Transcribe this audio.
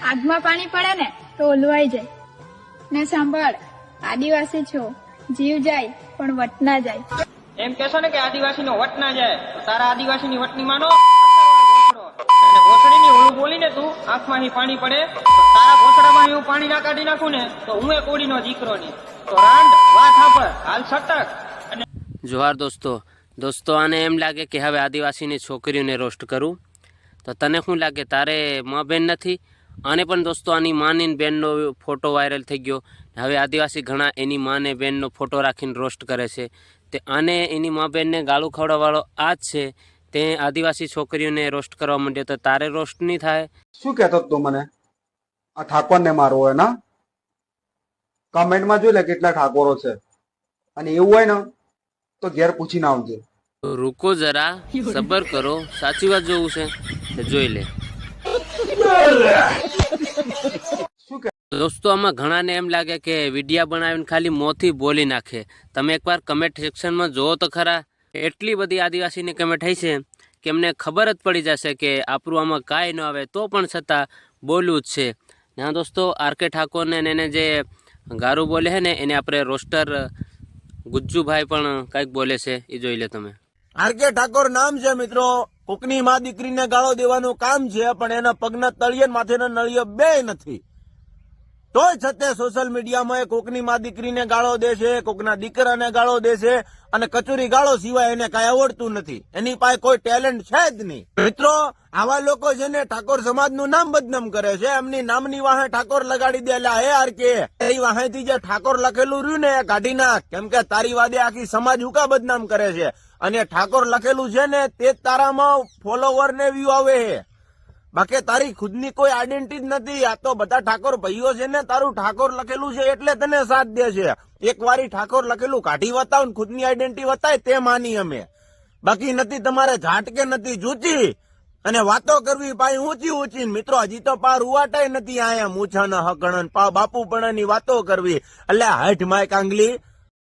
આગમાં પાણી પડે ને તો ઓલવાઈ જાય. ને સાંભળ, આદિવાસી છો, જીવ જાય પણ વટ ના જાય. એમ કેશો ને કે આદિવાસી નો વટ ના જાય, તો તારા આદિવાસી ની વટ ની માનો ભોસડી ની હું બોલીને તું આંખમાંથી પાણી પડે તો તારા ભોસડામાં હું પાણી ના કાઢી નાખું ને તો હું એ કોડી નો દીકરો ની. તો રાંડ વાત સાંભળ, હાલ સટક. જોહાર દોસ્તો આને એમ લાગે કે હવે આદિવાસીની છોકરીઓને રોસ્ટ કરું, તો તને શું લાગે તારે માં બેન નથી? આને પણ દોસ્તો આની માની બેનનો ફોટો વાયરલ થઈ ગયો. હવે આદિવાસી ઘણા એની માને બેનનો ફોટો રાખીને રોસ્ટ કરે છે. તે આને એની મા બેનને ગાળું ખવડાવવાળો આ જ છે. તે આદિવાસી છોકરીઓને રોસ્ટ કરવા માંડ્યો, તો તારે રોસ્ટ નહીં થાય? શું કહેતો તું મને? આ ઠાકોરને મારવો હોય ના? કમેન્ટમાં જોઈ લે કેટલા ઠાકોરો છે, અને એવું હોય ને તો ઘેર પૂછીને આવજે. તો રૂકો જરા, સબર કરો, સાચી વાત જોવું છે તો જોઈ લે. દોસ્તો આમાં ઘણાને એમ લાગે કે વિડીયા બનાવીને ખાલી મોંથી બોલી નાખે. તમે એકવાર કમેન્ટ સેક્શનમાં જોવો તો ખરા, એટલી બધી આદિવાસીની કમેન્ટ થઈ છે કે એમને ખબર જ પડી જશે કે આપણું આમાં કાંઈ ન આવે તો પણ છતાં બોલવું જ છે. હા દોસ્તો, આર.કે. ઠાકોરને એને જે ગારું બોલે છે ને એને આપણે રોસ્ટર ગુજ્જુભાઈ પણ કંઈક બોલે છે, એ જોઈ લે તમે. આર.કે. ઠાકોર નામ છે મિત્રો, કોકની માં દીકરીને ગાળો દેવાનું કામ છે, પણ એના પગના તળિયે માથેના નળિયો બે નથી. તોય છતાં સોશિયલ મીડિયામાં કોકની માં દીકરીને ગાળો દે છે, કોકના દીકરાને ગાળો દે છે, અને કચોરી ગાળો સિવાય એને કઈ આવડતું નથી. એની પાસે કોઈ ટેલેન્ટ છે જ નહીં. મિત્રો, આવા લોકો છે ને ઠાકોર સમાજનું નામ બદનામ કરે છે. એમની નામની વાહે ઠાકોર લગાડી દેલા. હે આર.કે. એ વાહેથી જે ઠાકોર લખેલું રહ્યું ને એ કાઢી નાખ, કેમ કે તારી વાદે આખી સમાજ હુકા બદનામ કરે છે. અને ઠાકોર લખેલું છે ને તે તારામાં ફોલોવર ને વ્યૂ આવે છે, બાકી તારી ખુદની કોઈ આઈડેન્ટિટી જ નથી. આ તો બધા ઠાકોર ભાઈઓ છે ને તારું ઠાકોર લખેલું છે એટલે તને સાથ દે છે. એક વારી ઠાકોર લખેલું કાઢી બતાવ ને ખુદની આઈડેન્ટિટી બતાય તે માની અમે, બાકી નથી તમારે ઝાટ કે નથી જૂચી અને વાતો કરવી પાઈ ઊંચી ઊંચી. મિત્રો હજી તો પાર ઉવાટાય નથી આયા મૂછાના હકણન પા બાપુ પણ વાતો કરવી. એટલે હાઠ માય કાંગલી